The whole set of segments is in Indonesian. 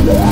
Salam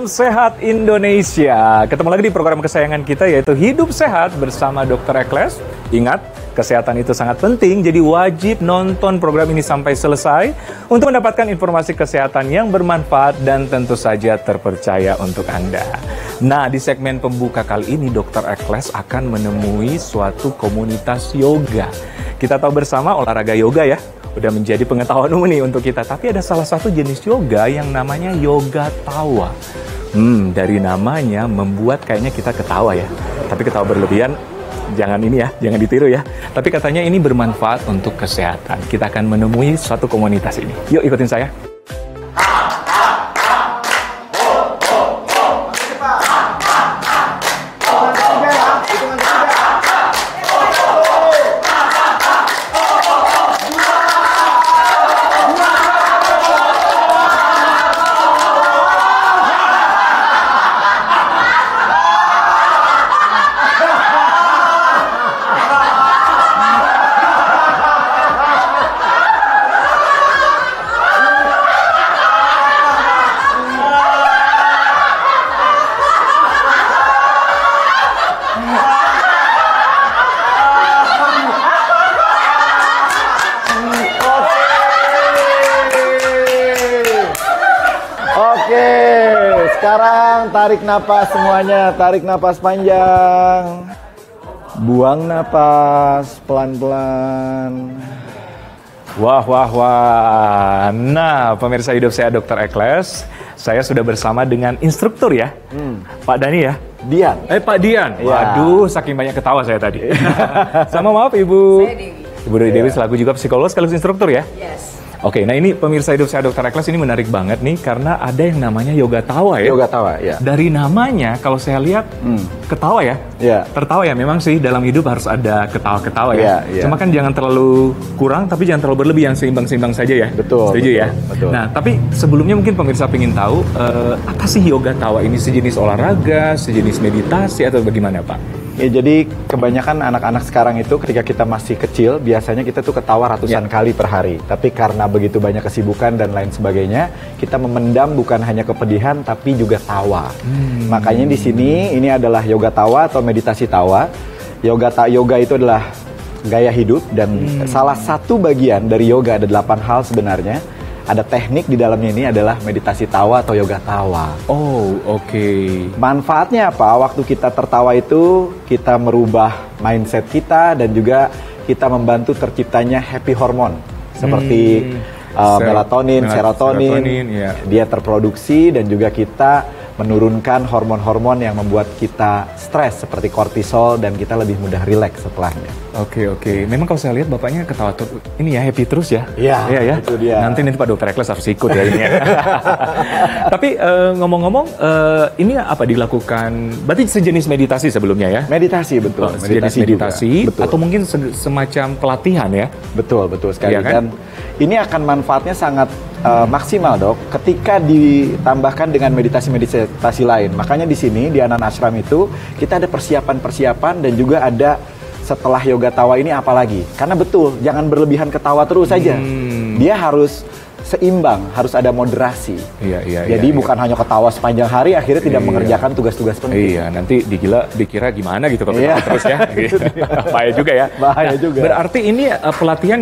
sehat Indonesia. Ketemu lagi di program kesayangan kita yaitu Hidup Sehat bersama Dr. Ekles. Ingat, kesehatan itu sangat penting, jadi wajib nonton program ini sampai selesai untuk mendapatkan informasi kesehatan yang bermanfaat dan tentu saja terpercaya untuk Anda. Nah, di segmen pembuka kali ini Dr. Ekles akan menemui suatu komunitas yoga. Kita tahu bersama olahraga yoga ya, udah menjadi pengetahuan umum nih untuk kita. Tapi ada salah satu jenis yoga yang namanya yoga tawa. Dari namanya membuat kayaknya kita ketawa ya. Tapi ketawa berlebihan, jangan ini ya, jangan ditiru ya. Tapi katanya ini bermanfaat untuk kesehatan. Kita akan menemui suatu komunitas ini. Yuk ikutin saya. Sekarang tarik napas semuanya, tarik napas panjang, buang napas pelan-pelan. Wah. Nah, pemirsa Hidup Sehat Dr. Ekles, saya sudah bersama dengan instruktur ya, Pak Dani ya. Dian. Pak Dian. Ya. Waduh, saking banyak ketawa saya tadi. Sama maaf Ibu. Saya Dewi. Ibu Dewi selaku juga psikolog sekaligus instruktur ya. Yes. Oke, nah ini pemirsa Hidup Sehat Dr. Ekles ini menarik banget nih karena ada yang namanya yoga tawa ya. Yoga tawa, ya. Dari namanya kalau saya lihat ketawa ya. Ya. Tertawa ya, memang sih dalam hidup harus ada ketawa-ketawa ya. Ya. Cuma kan jangan terlalu kurang tapi jangan terlalu berlebih, yang seimbang-seimbang saja ya. Betul. Setuju ya? Betul. Nah, tapi sebelumnya mungkin pemirsa ingin tahu apa sih yoga tawa ini, sejenis olahraga, sejenis meditasi atau bagaimana, Pak? Ya, jadi kebanyakan anak-anak sekarang itu ketika kita masih kecil, biasanya kita tuh ketawa ratusan kali per hari. Tapi karena begitu banyak kesibukan dan lain sebagainya, kita memendam bukan hanya kepedihan tapi juga tawa. Makanya di sini ini adalah yoga tawa atau meditasi tawa. Yoga itu adalah gaya hidup dan salah satu bagian dari yoga, ada 8 hal sebenarnya. Ada teknik di dalamnya, ini adalah meditasi tawa atau yoga tawa. Oh, oke. Manfaatnya apa? Waktu kita tertawa itu kita merubah mindset kita dan juga kita membantu terciptanya happy hormone seperti melatonin, serotonin. Ya. Dia terproduksi dan juga kita menurunkan hormon-hormon yang membuat kita stres seperti kortisol dan kita lebih mudah rileks setelahnya. Oke. Memang kalau saya lihat bapaknya ketawa ini ya, happy terus ya. Iya, ya. itu dia. Nanti Pak Dr. Ekles harus ikut ya ini ya. Tapi ngomong-ngomong, ini apa dilakukan? Berarti sejenis meditasi sebelumnya ya? Meditasi, betul. Sejenis meditasi betul. Atau mungkin semacam pelatihan ya? Betul sekali. Iya kan? Dan ini akan manfaatnya sangat maksimal, Dok, ketika ditambahkan dengan meditasi lain. Makanya di sini di Anan Ashram itu kita ada persiapan dan juga ada setelah yoga tawa ini apalagi. Karena betul, jangan berlebihan ketawa terus saja. Dia harus seimbang, harus ada moderasi. Jadi bukan hanya ketawa sepanjang hari akhirnya tidak mengerjakan tugas-tugas penting. Iya, nanti dikira gimana gitu kalau ketawa terus ya. Bahaya juga ya. Bahaya juga. Berarti ini pelatihan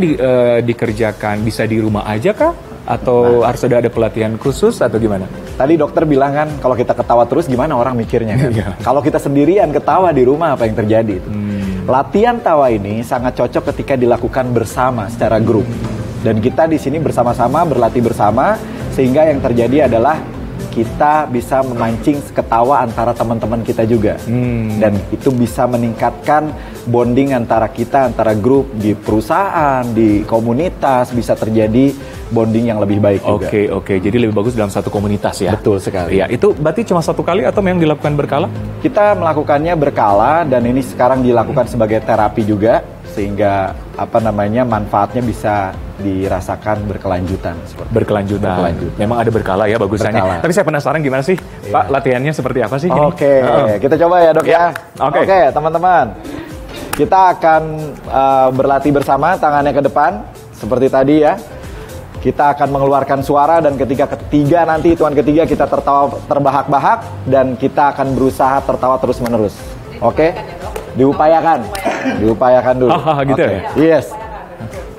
dikerjakan bisa di rumah aja kah? Atau harus ada pelatihan khusus atau gimana? Tadi dokter bilang kan kalau kita ketawa terus gimana orang mikirnya kan? Kalau kita sendirian ketawa di rumah apa yang terjadi? Latihan tawa ini sangat cocok ketika dilakukan bersama secara grup. Dan kita di sini bersama-sama berlatih bersama sehingga yang terjadi adalah kita bisa memancing ketawa antara teman-teman kita juga. Dan itu bisa meningkatkan bonding antara kita, antara grup di perusahaan, di komunitas, bisa terjadi bonding yang lebih baik juga. Oke. Jadi lebih bagus dalam satu komunitas ya? Betul sekali. Iya, itu berarti cuma satu kali atau memang dilakukan berkala? Kita melakukannya berkala dan ini sekarang dilakukan sebagai terapi juga. sehingga manfaatnya bisa dirasakan berkelanjutan. Berkelanjutan. Memang ada berkala ya bagusannya. Berkala. Tapi saya penasaran gimana sih Pak latihannya seperti apa sih? Oke, kita coba ya dok ya. Oke, teman-teman. Kita akan berlatih bersama, tangannya ke depan seperti tadi ya. Kita akan mengeluarkan suara dan ketika ketiga nanti hitungan ketiga kita tertawa terbahak-bahak dan kita akan berusaha tertawa terus-menerus. Oke? Diupayakan dulu. Gitu ya? Yes.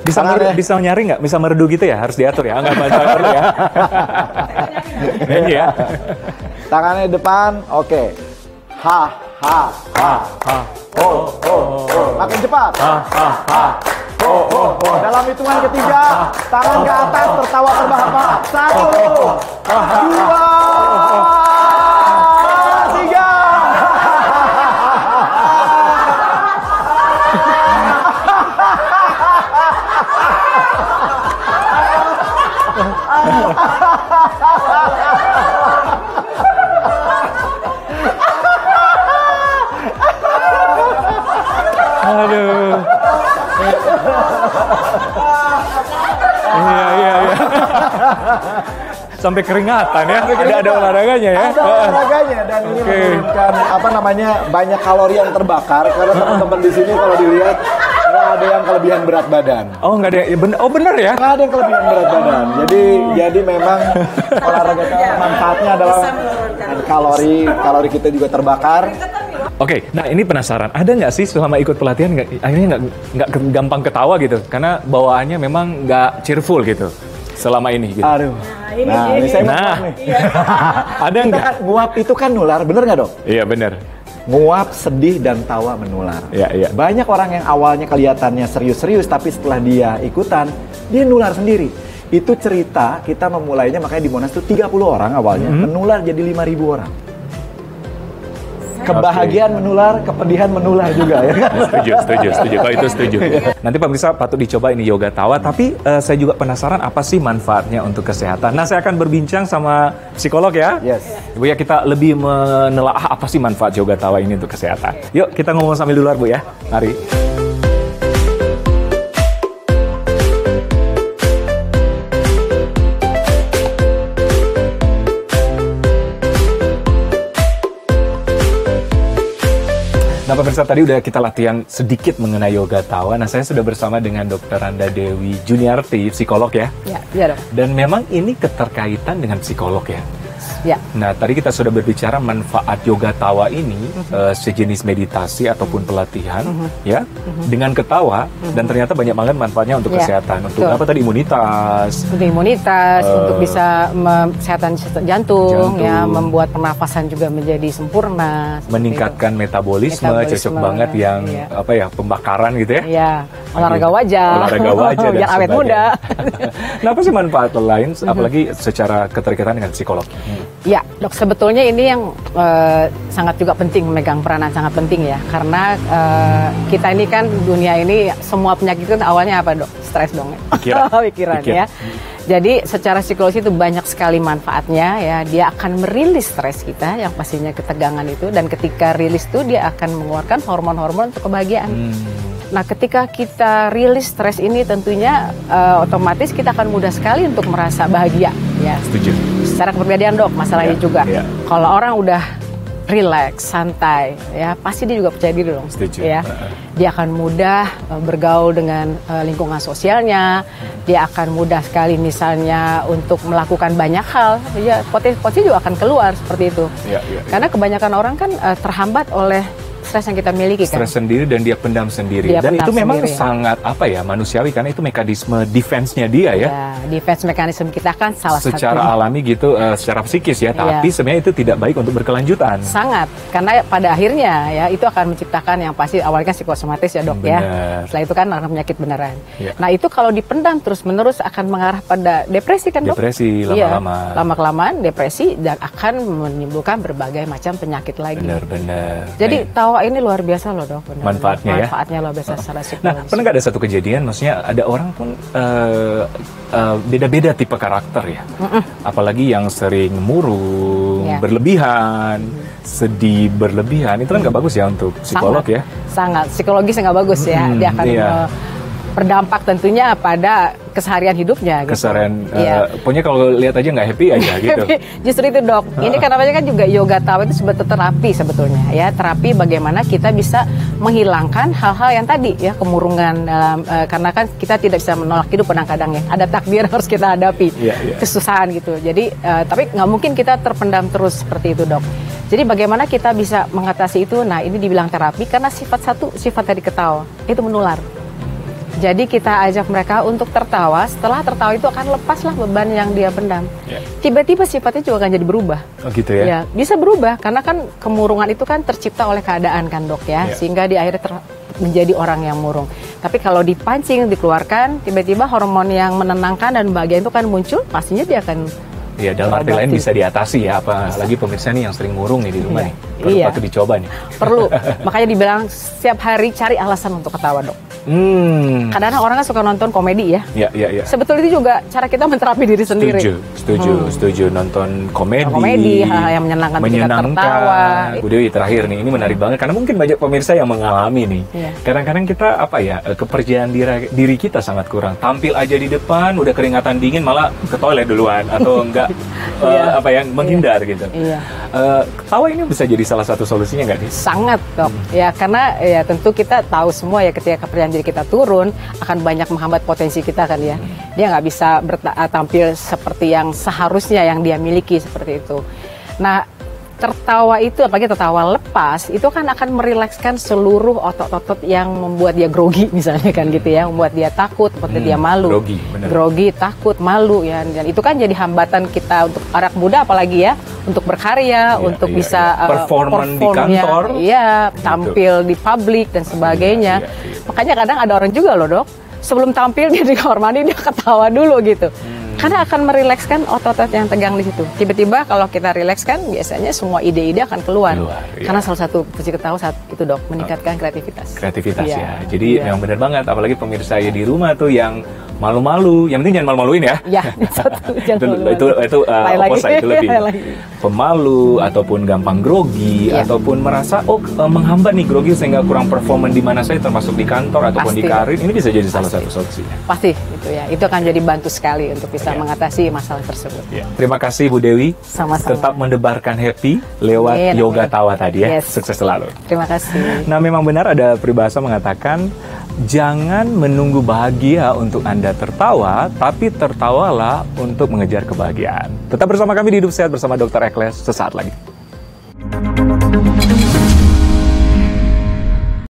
Bisa nyari nggak? Bisa merdu gitu ya? Harus diatur ya? Nggak masalah perlu ya? Ini ya. Tangannya depan, oke. Ha. Makin cepat. Dalam hitungan ketiga, tangan ke atas, tertawa terbahak-bahak. 1, 2, 3. Aduh. Iya. Sampai keringatan ya. Ada olahraganya ya. Ada olahraganya dan ini menurunkan banyak kalori yang terbakar karena teman-teman di sini kalau dilihat nggak ada yang kelebihan berat badan. Oh nggak ada. Bener ya? Nggak ada yang kelebihan berat badan. Jadi memang olahraga manfaatnya adalah kalori kita juga terbakar. Oke, nah ini penasaran. Ada nggak sih selama ikut pelatihan akhirnya nggak gampang ketawa gitu? Karena bawaannya memang nggak cheerful gitu selama ini. Gitu. Aduh. Ini saya mau nih. Ada nggak? Nguap itu kan nular, bener nggak dok? Iya bener. Nguap, sedih, dan tawa menular. Iya. Banyak orang yang awalnya kelihatannya serius-serius, tapi setelah dia ikutan, dia nular sendiri. Itu cerita kita memulainya, makanya di Monas itu 30 orang awalnya, menular jadi 5.000 orang. Kebahagiaan menular, kepedihan menular juga ya. Setuju. Kalau itu setuju. Nanti pemirsa patut dicoba ini yoga tawa. Tapi saya juga penasaran apa sih manfaatnya untuk kesehatan. Nah saya akan berbincang sama psikolog ya. Yes. Bu ya kita lebih menelaah apa sih manfaat yoga tawa ini untuk kesehatan. Yuk kita ngomong sambil di luar Bu ya. Mari. Nah pemirsa tadi udah kita latihan sedikit mengenai yoga tawa. Nah saya sudah bersama dengan Dr. Randa Dewi Juniarti, psikolog ya. Iya dok. Dan memang ini keterkaitan dengan psikolog ya. Ya. Nah tadi kita sudah berbicara manfaat yoga tawa ini sejenis meditasi ataupun pelatihan ya dengan ketawa dan ternyata banyak banget manfaatnya untuk kesehatan. Untuk apa tadi imunitas? Untuk imunitas, untuk bisa kesehatan jantung ya, membuat pernafasan juga menjadi sempurna. Meningkatkan metabolisme, cocok banget yang pembakaran gitu ya. Iya, olahraga wajah. Dan biar awet muda. Nah apa sih manfaat lain apalagi secara keterkaitan dengan psikolog? Ya, dok, sebetulnya ini yang sangat juga penting, memegang peranan sangat penting ya, karena kita ini kan dunia ini semua penyakit itu awalnya apa dok? Stres dong ya? Pikiran ya. Jadi secara psikologi itu banyak sekali manfaatnya ya, dia akan merilis stres kita yang pastinya ketegangan itu, dan ketika rilis itu dia akan mengeluarkan hormon-hormon untuk kebahagiaan. Nah ketika kita rilis stres ini tentunya otomatis kita akan mudah sekali untuk merasa bahagia ya. Setuju. Secara kepribadian dok, masalahnya juga. Kalau orang udah relax, santai, ya pasti dia juga percaya diri dong. Setuju. Ya, dia akan mudah bergaul dengan lingkungan sosialnya. Dia akan mudah sekali misalnya untuk melakukan banyak hal. Ya, potensi juga akan keluar seperti itu. Karena kebanyakan orang kan terhambat oleh stres yang kita miliki kan. Stres sendiri dan dia pendam sendiri. Dan itu memang sangat manusiawi karena itu mekanisme defense-nya dia ya. Defense mekanisme kita kan salah satu. Secara alami gitu, secara psikis ya. Tapi sebenarnya itu tidak baik untuk berkelanjutan. Sangat. Karena pada akhirnya ya itu akan menciptakan yang pasti awalnya psikosomatis ya dok. Ya. Setelah itu kan akan penyakit beneran. Nah itu kalau dipendam terus-menerus akan mengarah pada depresi kan dok? Depresi lama-lama. Lama-kelamaan depresi dan akan menimbulkan berbagai macam penyakit lagi. Benar-benar. Jadi tawa ini luar biasa loh dok. Manfaatnya luar biasa secara psikologis. Nah pernah nggak ada satu kejadian, maksudnya ada orang pun beda-beda tipe karakter ya. Apalagi yang sering murung, berlebihan. sedih berlebihan itu kan nggak bagus ya untuk psikolog ya. Sangat psikologis nggak bagus ya. Dia akan berdampak tentunya pada keseharian hidupnya. Gitu. Keseharian, pokoknya kalau lihat aja nggak happy aja gitu. Justru itu dok. Ini kan namanya kan juga yoga tawa itu sebetulnya terapi sebetulnya ya. Terapi bagaimana kita bisa menghilangkan hal-hal yang tadi ya, kemurungan dalam karena kan kita tidak bisa menolak hidup kadang-kadang ya. Ada takdir harus kita hadapi, kesusahan gitu. Jadi tapi nggak mungkin kita terpendam terus seperti itu dok. Jadi bagaimana kita bisa mengatasi itu? Nah ini dibilang terapi karena sifat dari ketawa itu menular. Jadi kita ajak mereka untuk tertawa, setelah tertawa itu akan lepaslah beban yang dia pendam. Tiba-tiba sifatnya juga akan jadi berubah. Oh gitu ya? Ya, bisa berubah, karena kan kemurungan itu kan tercipta oleh keadaan kan dok ya, sehingga di akhirnya menjadi orang yang murung. Tapi kalau dipancing, dikeluarkan, tiba-tiba hormon yang menenangkan dan bahagia itu kan muncul, pastinya dia akan dalam arti lain bisa diatasi ya, apalagi pemirsa nih yang sering murung nih di rumah nih. Perlu patut dicoba nih. Perlu, makanya dibilang setiap hari cari alasan untuk ketawa dok. Kadang-kadang orang kan suka nonton komedi ya. Iya. Sebetulnya itu juga cara kita menterapi diri sendiri. Setuju. Nonton komedi, hal yang menyenangkan. Tertawa. Bu Dewi terakhir nih, ini menarik banget karena mungkin banyak pemirsa yang mengalami nih. Kadang-kadang kita kepercayaan diri kita sangat kurang. Tampil aja di depan, udah keringatan dingin malah ke toilet duluan atau enggak menghindar gitu. Ketawa ini bisa jadi salah satu solusinya nggak nih? Sangat dok. Ya karena ya tentu kita tahu semua ya ketika kepercayaan diri kita turun akan banyak menghambat potensi kita kan ya. Dia nggak bisa tampil seperti yang seharusnya yang dia miliki seperti itu. Nah tertawa itu, apalagi tertawa lepas, itu kan akan merilekskan seluruh otot-otot yang membuat dia grogi misalnya kan gitu ya, membuat dia takut, membuat dia malu, grogi, takut, malu ya, dan itu kan jadi hambatan kita untuk anak muda apalagi ya, untuk berkarya, untuk bisa perform di kantor, tampil di publik dan sebagainya. Makanya kadang ada orang juga loh dok, sebelum tampil dia di kamar mandi dia ketawa dulu gitu. Karena akan merilekskan otot-otot yang tegang di situ. Tiba-tiba kalau kita rilekskan, biasanya semua ide-ide akan keluar. Karena salah satu fungsi ketawa saat itu dok, meningkatkan kreativitas. Ya. Jadi memang benar banget, apalagi pemirsa ya di rumah tuh yang malu-malu, yang penting jangan malu-maluin ya. Itu opposite, itu lebih pemalu ataupun gampang grogi ataupun merasa menghambat nih grogi sehingga kurang performan di mana saja termasuk di kantor ataupun di karir. Ini bisa jadi salah satu solusinya. Pasti itu ya. Itu akan jadi bantu sekali untuk bisa mengatasi masalah tersebut. Terima kasih Bu Dewi. Sama-sama. Tetap mendebarkan happy lewat yoga tawa tadi ya. Sukses selalu. Terima kasih. Nah, memang benar ada peribahasa mengatakan jangan menunggu bahagia untuk Anda tertawa, tapi tertawalah untuk mengejar kebahagiaan. Tetap bersama kami di Hidup Sehat bersama Dr. Ekles sesaat lagi.